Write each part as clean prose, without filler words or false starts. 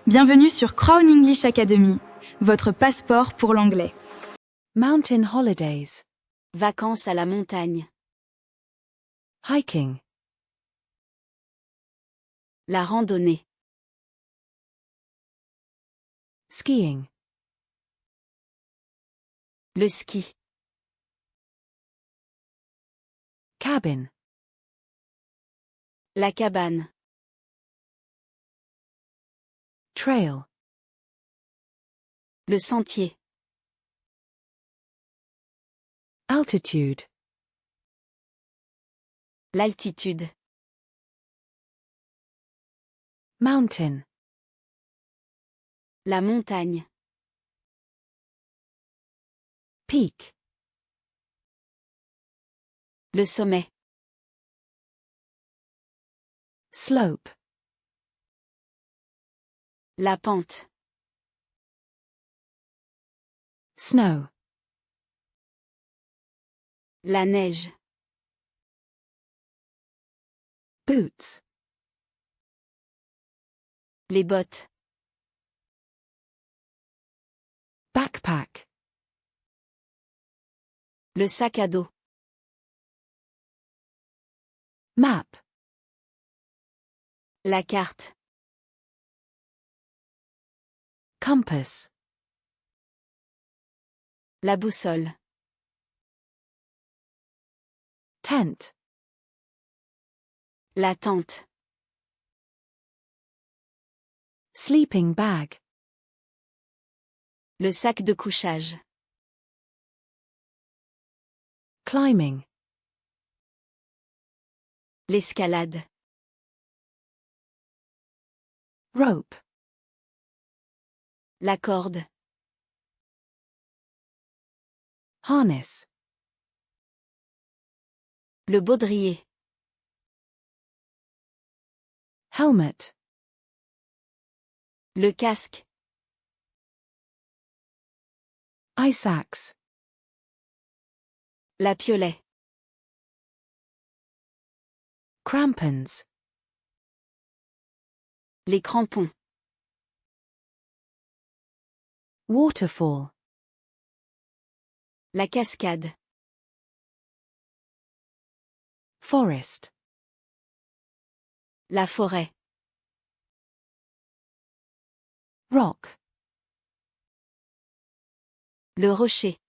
Bienvenue sur Crown English Academy, votre passeport pour l'anglais. Mountain holidays. Vacances à la montagne. Hiking. La randonnée. Skiing. Le ski. Cabin. La cabane. Trail. Le sentier. Altitude. L'altitude. Mountain. La montagne. Peak. Le sommet. Slope. La pente. Snow. La neige. Boots. Les bottes. Backpack. Le sac à dos. Map. La carte. Compass. La boussole. Tent. La tente. Sleeping bag. Le sac de couchage. Climbing. L'escalade. Rope. La corde. Harness. Le baudrier. Helmet. Le casque. Ice axe. La piolet. Crampons. Les crampons. Waterfall. La cascade. Forest. La forêt. Rock. Le rocher.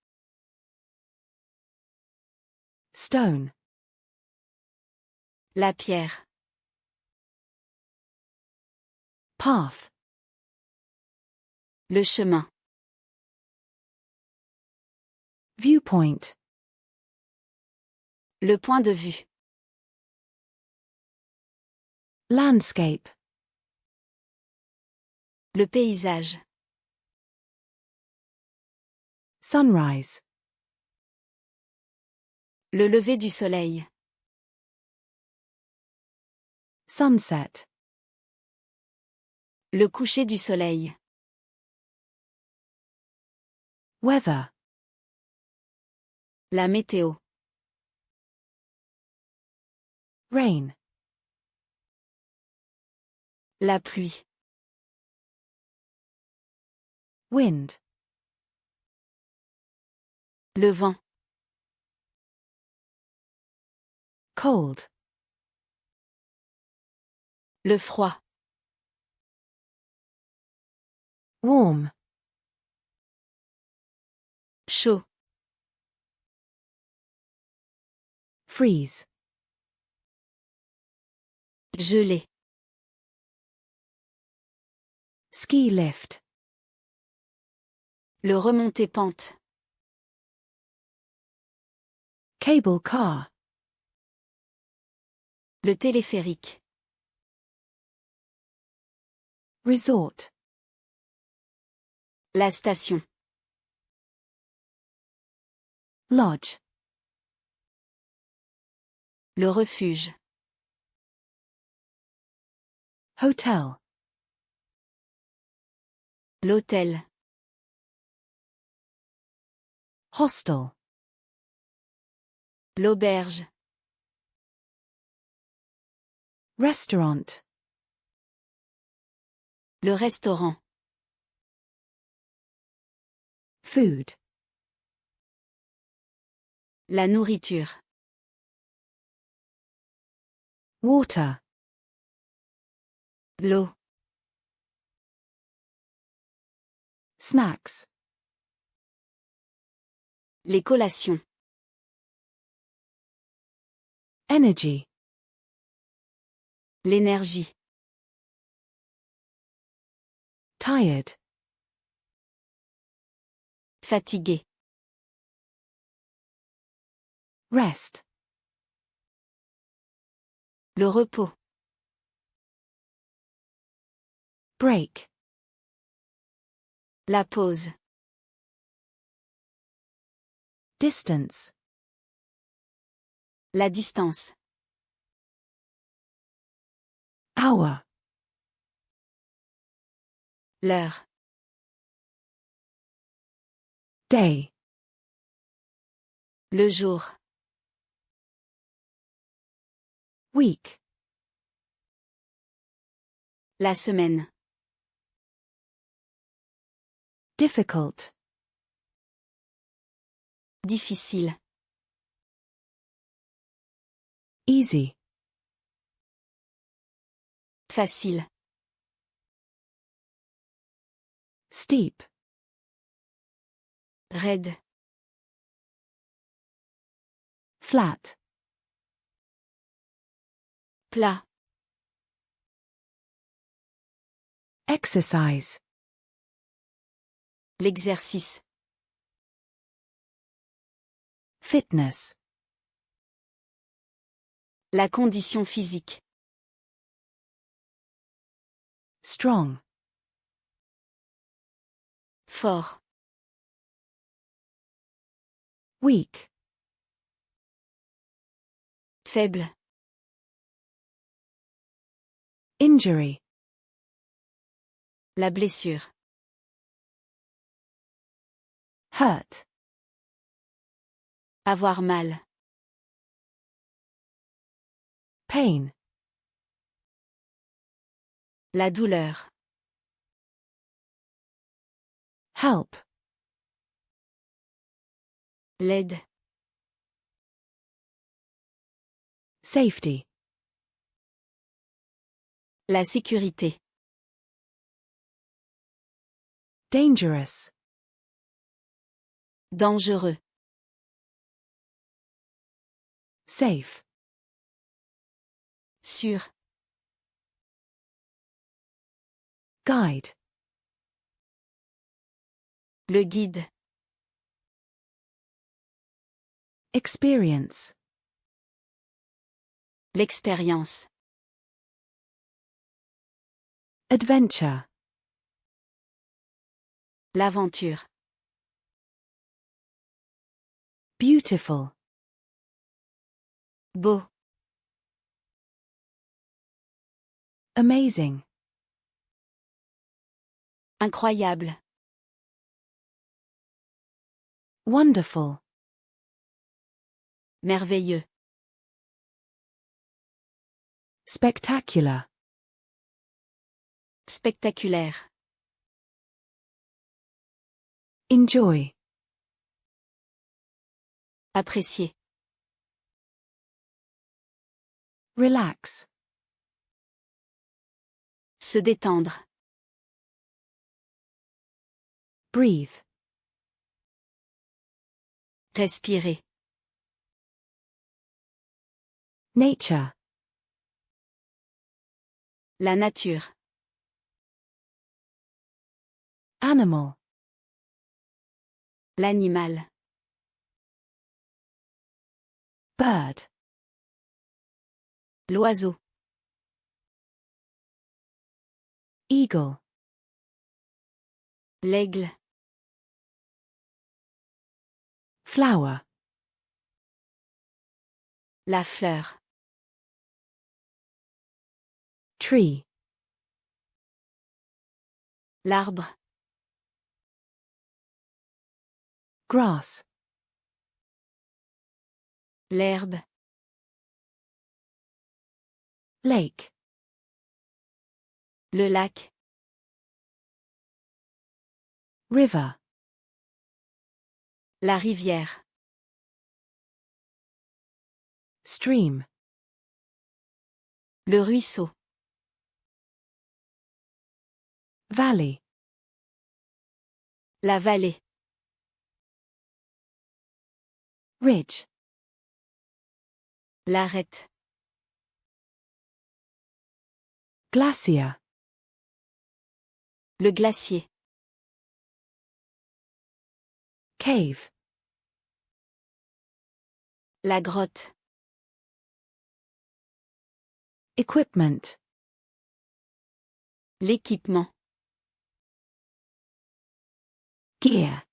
Stone. La pierre. Path. Le chemin. Viewpoint. Le point de vue. Landscape. Le paysage. Sunrise. Le lever du soleil. Sunset. Le coucher du soleil. Weather. La météo. Rain. La pluie. Wind. Le vent. Cold. Le froid. Warm. Chaud. Freeze. Gelé. Ski lift. Le remonté pente. Cable car. Le téléphérique. Resort. La station. Lodge. Le refuge. Hotel. L'hôtel. Hostel. L'auberge. Restaurant. Le restaurant. Food. La nourriture. Water. L'eau. Snacks. Les collations. Energy. L'énergie. Tired. Fatigué. Rest. Le repos. Break. La pause. Distance. La distance. Hour. L'heure. Day. Le jour. Week. La semaine. Difficult. Difficile. Easy. Facile. Steep. Raide. Flat. Plat. Exercise. L'exercice. Fitness. La condition physique. Strong. Fort. Weak. Faible. Injury. La blessure. Hurt. Avoir mal. Pain. La douleur. Help. L'aide. Safety. La sécurité. Dangerous. Dangereux. Safe. Sûr. Guide. Le guide. Experience. L'expérience. Adventure. L'aventure. Beautiful. Beau. Amazing. Incroyable. Wonderful. Merveilleux. Spectacular. Spectaculaire. Enjoy. Apprécier. Relax. Se détendre. Breathe. Respirer. Nature. La nature. Animal. L'animal. Bird. L'oiseau. Eagle. L'aigle. Flower. La fleur. Tree. L'arbre. Grass. L'herbe. Lake. Le lac. river, La rivière. stream, Le ruisseau. valley, La vallée. ridge, L'arête. glacier, Le glacier. cave, La grotte. equipment, L'équipement. gear,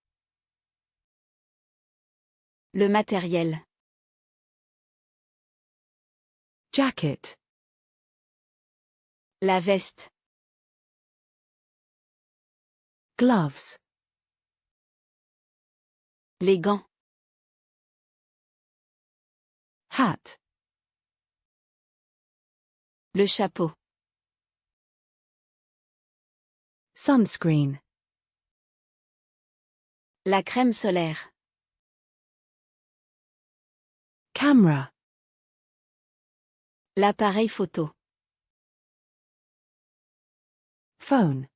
Le matériel. jacket, La veste. gloves, Les gants. hat, Le chapeau. sunscreen, La crème solaire. camera, L'appareil photo. phone,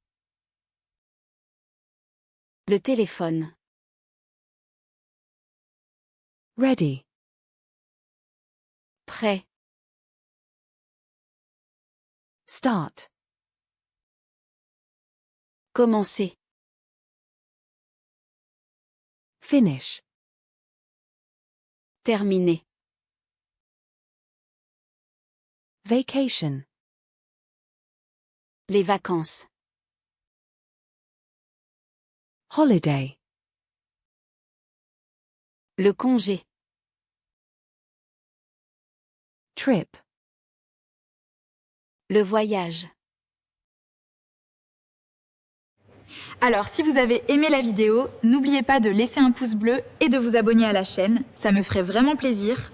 Le téléphone. ready, Prêt. start, Commencer. finish, Terminer. vacation, Les vacances. holiday, Le congé. trip, Le voyage. Alors, si vous avez aimé la vidéo, n'oubliez pas de laisser un pouce bleu et de vous abonner à la chaîne, ça me ferait vraiment plaisir.